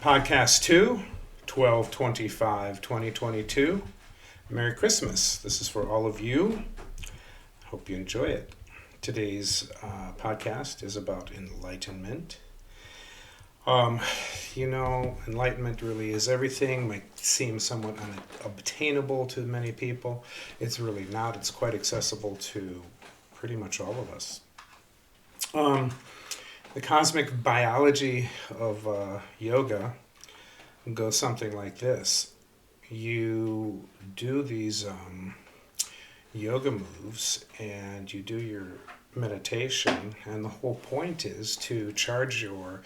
Podcast 2, 12/25/2022. Merry Christmas. This is for all of you. Hope you enjoy it. Today's podcast is about enlightenment. Enlightenment really is everything. Might seem somewhat unobtainable to many people. It's really not. It's quite accessible to pretty much all of us. The cosmic biology of yoga goes something like this. You do these yoga moves and you do your meditation, and the whole point is to charge your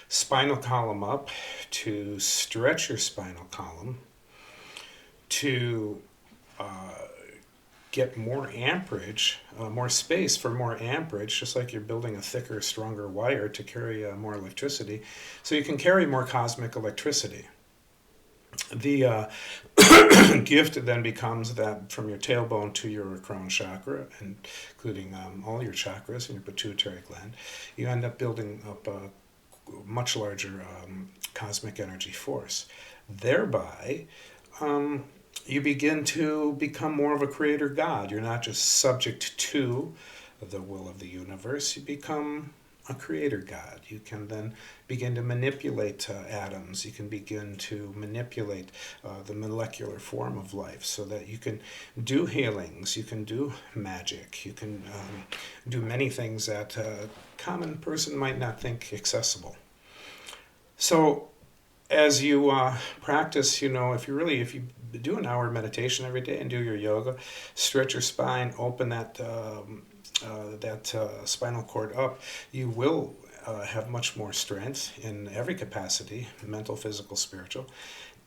spinal column up, to stretch your spinal column, to get more amperage, more space for more amperage, just like you're building a thicker, stronger wire to carry more electricity, so you can carry more cosmic electricity. The gift then becomes that from your tailbone to your crown chakra, including all your chakras and your pituitary gland, you end up building up a much larger cosmic energy force. Thereby, you begin to become more of a creator God. You're not just subject to the will of the universe. You become a creator God. You can then begin to manipulate atoms. You can begin to manipulate the molecular form of life so that you can do healings. You can do magic. You can do many things that a common person might not think accessible. So as you practice, if you do an hour meditation every day and do your yoga, stretch your spine, open that spinal cord up, you will have much more strength in every capacity, mental, physical, spiritual.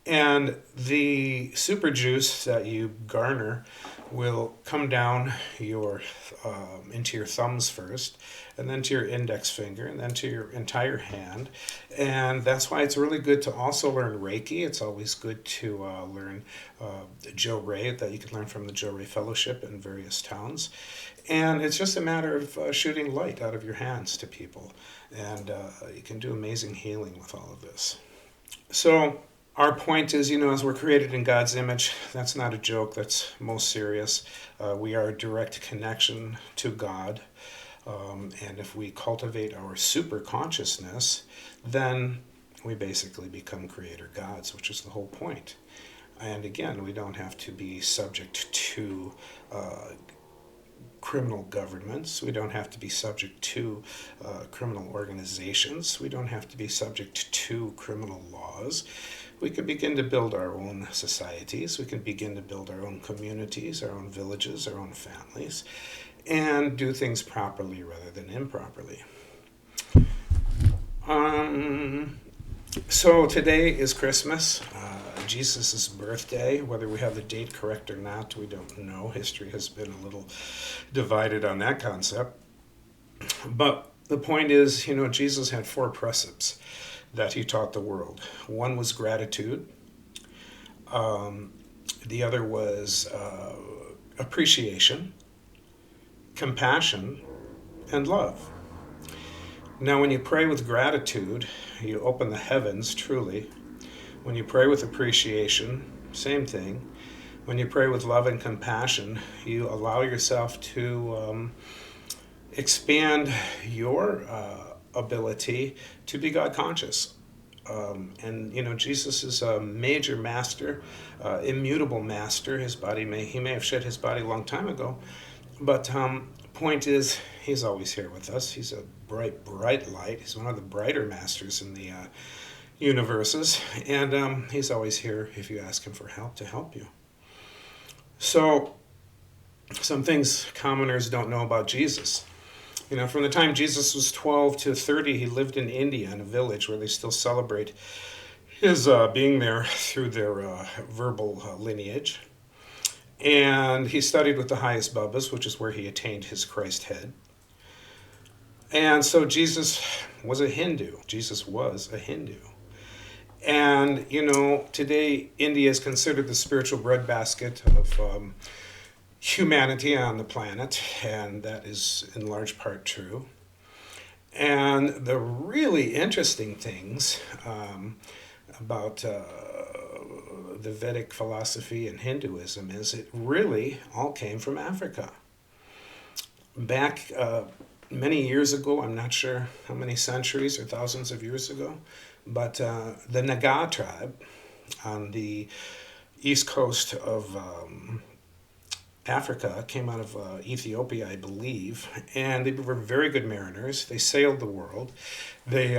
And the super juice that you garner will come down into your thumbs first, and then to your index finger, and then to your entire hand. And that's why it's really good to also learn Reiki. It's always good to learn Jo Ray, that you can learn from the Jo Ray Fellowship in various towns. And it's just a matter of shooting light out of your hands to people. And you can do amazing healing with all of this. So our point is, as we're created in God's image, that's not a joke, that's most serious. We are a direct connection to God. And if we cultivate our super consciousness, then we basically become creator gods, which is the whole point. And again, we don't have to be subject to criminal governments. We don't have to be subject to criminal organizations. We don't have to be subject to criminal laws. We can begin to build our own societies. We can begin to build our own communities, our own villages, our own families, and do things properly rather than improperly. So today is Christmas, Jesus' birthday. Whether we have the date correct or not, we don't know. History has been a little divided on that concept. But the point is, Jesus had 4 precepts that he taught the world. One was gratitude. The other was appreciation, compassion, and love. Now, when you pray with gratitude, you open the heavens, truly. When you pray with appreciation, same thing. When you pray with love and compassion, you allow yourself to expand your ability to be God conscious. And Jesus is a major master, immutable master. He may have shed his body a long time ago, but point is, he's always here with us. He's a bright, bright light. He's one of the brighter masters in the universes, and he's always here if you ask him for help to help you. So, some things commoners don't know about Jesus. From the time Jesus was 12 to 30, he lived in India in a village where they still celebrate his being there through their verbal lineage. And he studied with the highest Babas, which is where he attained his Christ head. And so Jesus was a Hindu. Jesus was a Hindu. And, today India is considered the spiritual breadbasket of humanity on the planet, and that is in large part true. And the really interesting things about the Vedic philosophy and Hinduism is it really all came from Africa. Back many years ago, I'm not sure how many centuries or thousands of years ago, but the Naga tribe on the east coast of Africa came out of Ethiopia, I believe, and they were very good mariners. They sailed the world. They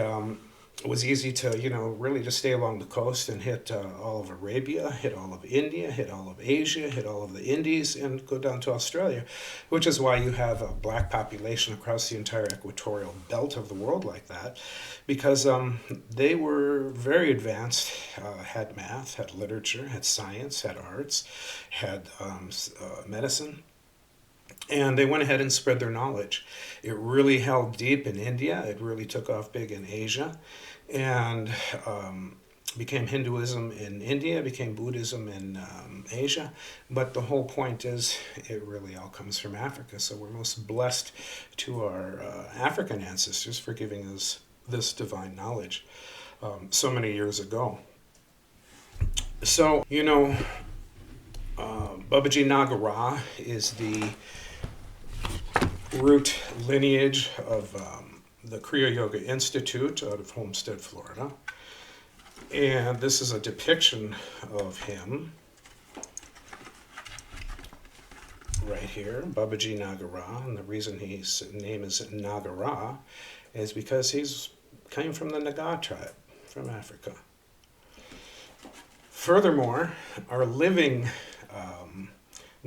it was easy to, really just stay along the coast and hit all of Arabia, hit all of India, hit all of Asia, hit all of the Indies, and go down to Australia, which is why you have a black population across the entire equatorial belt of the world like that, because they were very advanced, had math, had literature, had science, had arts, had medicine. And they went ahead and spread their knowledge. It really held deep in India. It really took off big in Asia, and became Hinduism in India, became Buddhism in Asia. But the whole point is, it really all comes from Africa. So we're most blessed to our African ancestors for giving us this divine knowledge so many years ago. So, Babaji Nagara is the root lineage of the Kriya Yoga Institute out of Homestead, Florida. And this is a depiction of him right here, Babaji Nagara. And the reason his name is Nagara is because he's came from the Naga tribe from Africa. Furthermore, our living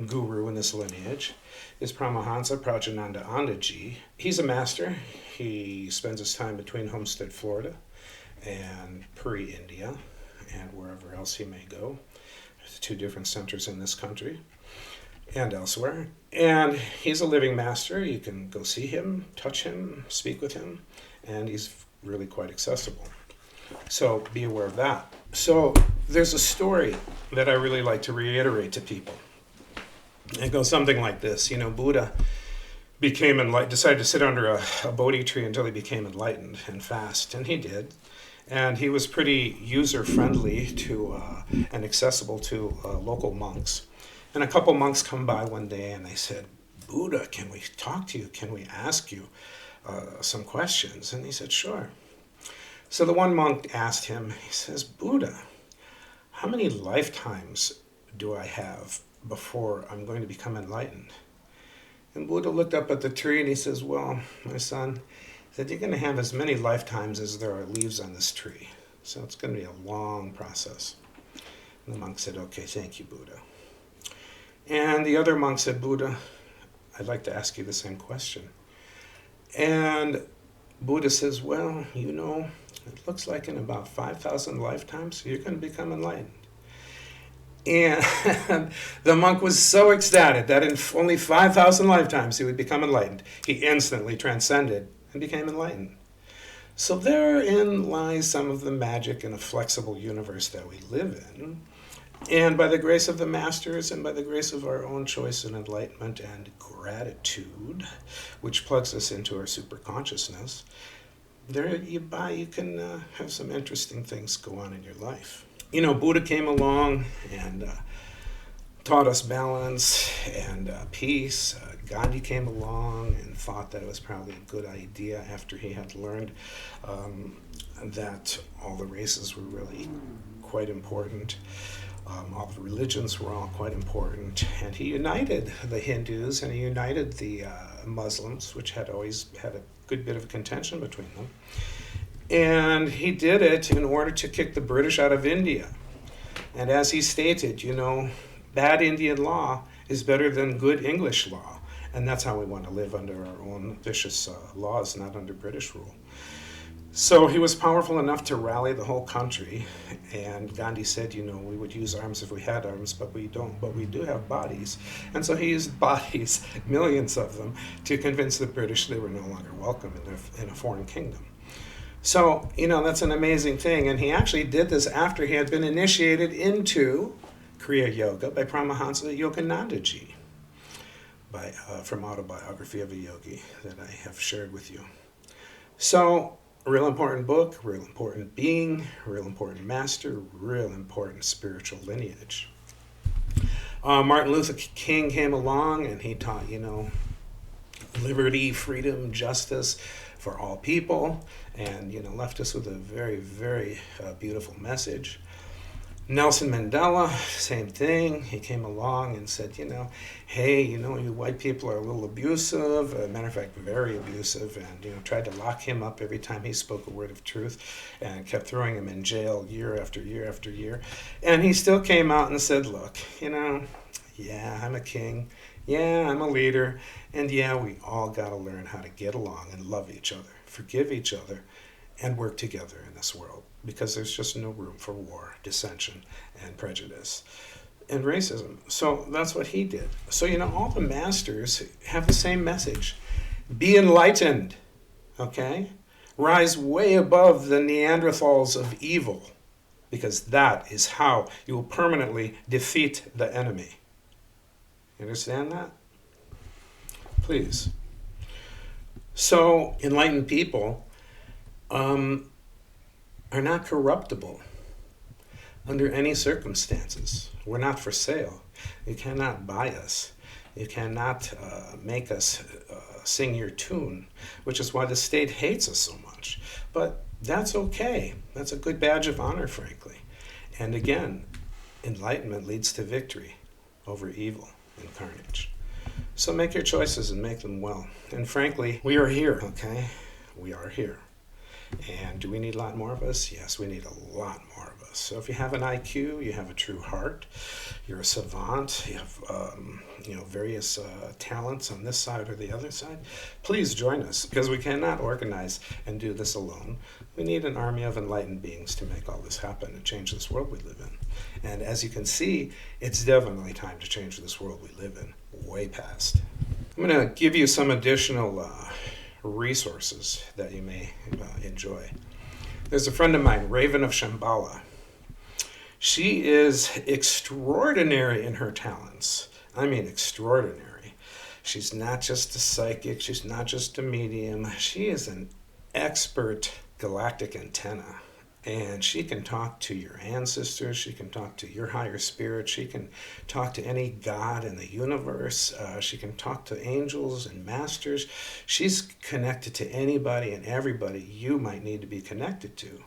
guru in this lineage is Paramahansa Prajananda Anandaji. He's a master. He spends his time between Homestead, Florida, and Puri, India, and wherever else he may go. There's 2 different centers in this country and elsewhere. And he's a living master. You can go see him, touch him, speak with him, and he's really quite accessible. So be aware of that. So there's a story that I really like to reiterate to people. It goes something like this. Buddha became enlightened, decided to sit under a Bodhi tree until he became enlightened and fast, and he did. And he was pretty user-friendly to and accessible to local monks. And a couple monks come by one day and they said, "Buddha, can we talk to you? Can we ask you some questions?" And he said, "Sure." So the one monk asked him, he says, "Buddha, how many lifetimes do I have before I'm going to become enlightened?" And Buddha looked up at the tree and he says, "Well, my son," he said, "you're going to have as many lifetimes as there are leaves on this tree. So it's going to be a long process." And the monk said, "Okay, thank you, Buddha." And the other monk said, "Buddha, I'd like to ask you the same question." And Buddha says, "Well, it looks like in about 5,000 lifetimes, you're going to become enlightened." And the monk was so ecstatic that in only 5,000 lifetimes he would become enlightened. He instantly transcended and became enlightened. So therein lies some of the magic in a flexible universe that we live in. And by the grace of the masters and by the grace of our own choice and enlightenment and gratitude, which plugs us into our superconsciousness, you can have some interesting things go on in your life. Buddha came along and taught us balance and peace. Gandhi came along and thought that it was probably a good idea after he had learned that all the races were really quite important. All the religions were all quite important. And he united the Hindus and he united the Muslims, which had always had a good bit of contention between them. And he did it in order to kick the British out of India. And as he stated, bad Indian law is better than good English law. And that's how we want to live, under our own vicious laws, not under British rule. So he was powerful enough to rally the whole country. And Gandhi said, we would use arms if we had arms, but we don't. But we do have bodies. And so he used bodies, millions of them, to convince the British they were no longer welcome in a foreign kingdom. So, that's an amazing thing. And he actually did this after he had been initiated into Kriya Yoga by Paramahansa Yoganandaji, from Autobiography of a Yogi that I have shared with you. So, Real important book, real important being, real important master, real important spiritual lineage. Martin Luther King came along and he taught, liberty, freedom, justice for all people, and left us with a very, very beautiful message. Nelson Mandela, same thing. He came along and said, hey, you white people are a little abusive. Matter of fact, very abusive, and tried to lock him up every time he spoke a word of truth, and kept throwing him in jail year after year after year. And he still came out and said, look, yeah, I'm a king. Yeah, I'm a leader. And yeah, we all got to learn how to get along and love each other, forgive each other, and work together in this world, because there's just no room for war, dissension, and prejudice and racism. So that's what he did. So, all the masters have the same message. Be enlightened, okay? Rise way above the Neanderthals of evil, because that is how you will permanently defeat the enemy. You understand that? Please. So, enlightened people are not corruptible under any circumstances. We're not for sale. You cannot buy us. You cannot make us sing your tune, which is why the state hates us so much. But that's okay. That's a good badge of honor, frankly. And again, enlightenment leads to victory over evil and carnage. So make your choices and make them well. And frankly, we are here, okay? We are here. And do we need a lot more of us? Yes, we need a lot more of us. So if you have an IQ, you have a true heart, you're a savant, you have various talents on this side or the other side, please join us, because we cannot organize and do this alone. We need an army of enlightened beings to make all this happen and change this world we live in. And as you can see, it's definitely time to change this world we live in, way past. I'm going to give you some additional resources that you may enjoy. There's a friend of mine, Raven of Shambhala. She is extraordinary in her talents. I mean, extraordinary. She's not just a psychic. She's not just a medium. She is an expert galactic antenna. And she can talk to your ancestors. She can talk to your higher spirit. She can talk to any god in the universe. She can talk to angels and masters. She's connected to anybody and everybody you might need to be connected to.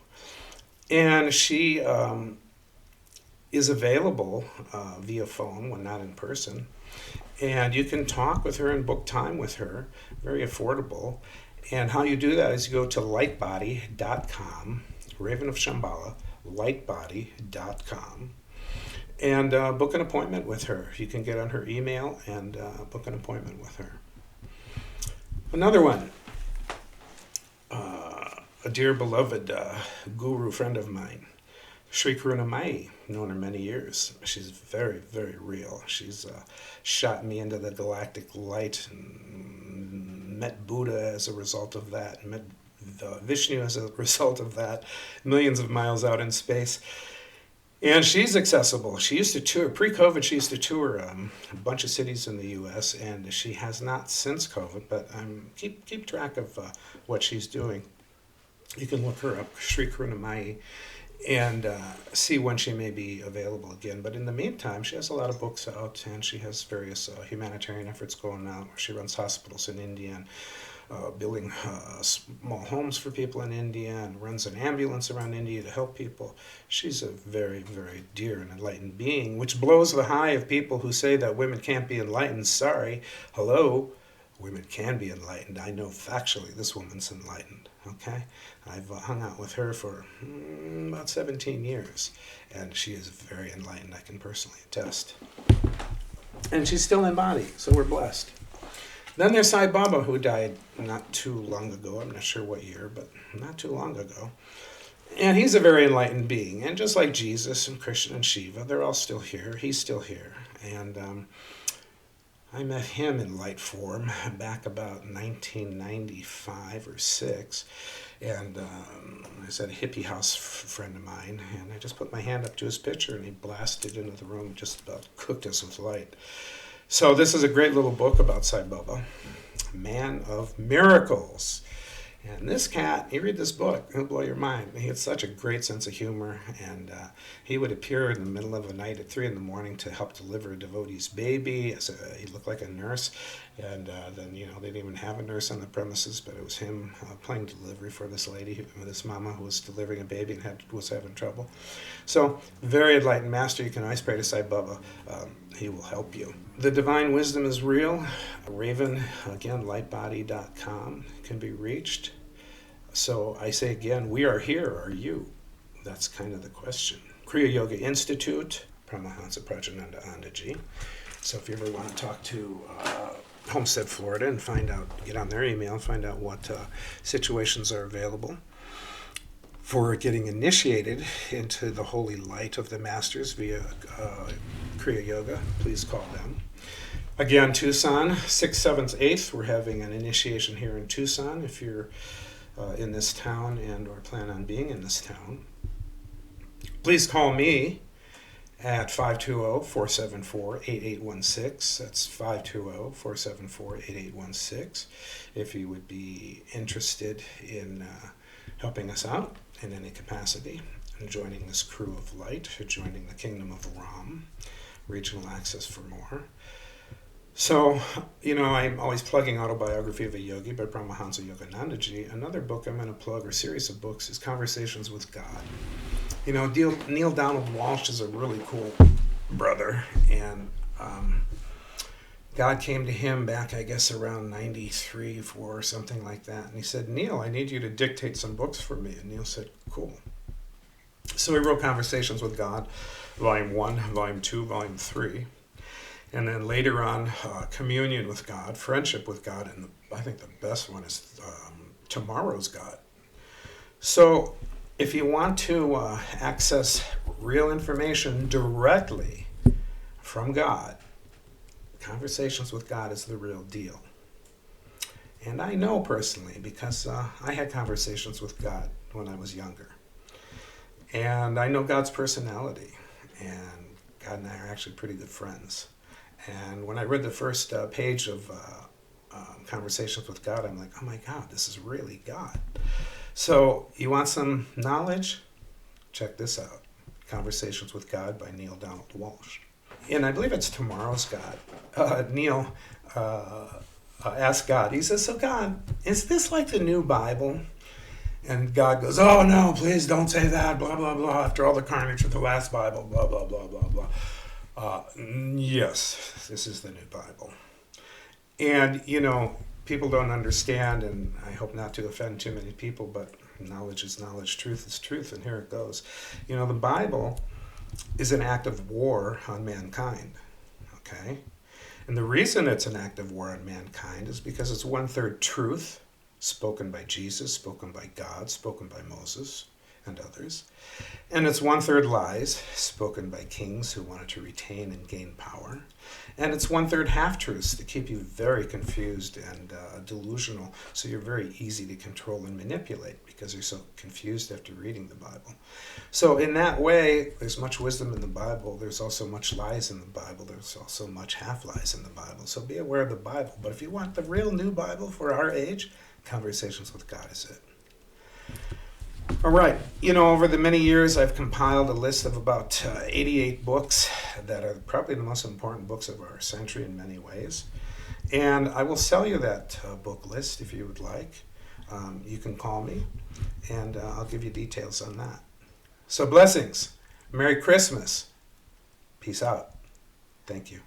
And she is available via phone when not in person. And you can talk with her and book time with her. Very affordable. And how you do that is you go to lightbody.com. Raven of Shambhala, lightbody.com, and book an appointment with her. You can get on her email and book an appointment with her. Another one, a dear beloved guru friend of mine, Sri Karunamai, known her many years. She's very, very real. She's shot me into the galactic light and met Buddha as a result of that, met Vishnu as a result of that, millions of miles out in space. And she's accessible. She used to tour, pre-COVID, she used to tour a bunch of cities in the U.S., and she has not since COVID, but keep track of what she's doing. You can look her up, Sri Karunamai, and see when she may be available again. But in the meantime, she has a lot of books out, and she has various humanitarian efforts going on. She runs hospitals in India and building small homes for people in India, and runs an ambulance around India to help people. She's a very, very dear and enlightened being, which blows the high of people who say that women can't be enlightened. Sorry. Hello. Women can be enlightened. I know factually this woman's enlightened. Okay? I've hung out with her for about 17 years, and she is very enlightened. I can personally attest. And she's still in body, so we're blessed. Then there's Sai Baba, who died not too long ago. I'm not sure what year, but not too long ago. And he's a very enlightened being. And just like Jesus and Krishna and Shiva, they're all still here. He's still here. And I met him in light form back about 1995 or 6. And I was at a hippie house friend of mine, and I just put my hand up to his picture, and he blasted into the room, just about cooked us with light. So this is a great little book about Sai Baba, Man of Miracles. And this cat, you read this book, it'll blow your mind. He had such a great sense of humor, and he would appear in the middle of the night at 3 in the morning to help deliver a devotee's baby. He looked like a nurse, and then, they didn't even have a nurse on the premises, but it was him playing delivery for this lady, this mama who was delivering a baby and was having trouble. So, very enlightened master. You can always pray to Sai Baba. He will help you. The divine wisdom is real. Raven, again, lightbody.com can be reached. So I say again, we are here, are you? That's kind of the question. Kriya Yoga Institute, Paramahansa Prajananda Andaji. So if you ever want to talk to Homestead, Florida, and get on their email and find out what situations are available for getting initiated into the holy light of the masters via Kriya Yoga, please call them. Again, Tucson, 6th, 7th, 8th, we're having an initiation here in Tucson. If you're in this town and or plan on being in this town, please call me at 520-474-8816. That's 520-474-8816 if you would be interested in helping us out in any capacity and joining this crew of light, or joining the kingdom of R.A.M, Regional Access for More. So, I'm always plugging Autobiography of a Yogi by Paramahansa Yoganandaji. Another book I'm going to plug, or series of books, is Conversations with God. Neil Donald Walsh is a really cool brother, and God came to him back, I guess, around 93, 4, or something like that. And he said, Neil, I need you to dictate some books for me. And Neil said, cool. So he wrote Conversations with God, Volume 1, Volume 2, Volume 3. And then later on, Communion with God, Friendship with God, and I think the best one is Tomorrow's God. So if you want to access real information directly from God, Conversations with God is the real deal. And I know personally, because I had conversations with God when I was younger. And I know God's personality, and God and I are actually pretty good friends. And when I read the first page of Conversations with God, I'm like, oh my God, this is really God. So you want some knowledge? Check this out. Conversations with God by Neil Donald Walsh. And I believe it's Tomorrow's God. Neil asked God, he says, so God, is this like the new Bible? And God goes, oh no, please don't say that, blah, blah, blah, after all the carnage of the last Bible, blah, blah, blah, blah, blah. Yes, this is the new Bible. And, people don't understand, and I hope not to offend too many people, but knowledge is knowledge, truth is truth, and here it goes. The Bible is an act of war on mankind, okay? And the reason it's an act of war on mankind is because it's 1/3 truth, spoken by Jesus, spoken by God, spoken by Moses and others. And it's 1/3 lies, spoken by kings who wanted to retain and gain power. And it's 1/3 half-truths to keep you very confused and delusional, so you're very easy to control and manipulate because you're so confused after reading the Bible. So in that way, there's much wisdom in the Bible. There's also much lies in the Bible. There's also much half-lies in the Bible. So be aware of the Bible. But if you want the real new Bible for our age, Conversations with God is it. All right. Over the many years, I've compiled a list of about 88 books that are probably the most important books of our century in many ways. And I will sell you that book list if you would like. You can call me, and I'll give you details on that. So blessings. Merry Christmas. Peace out. Thank you.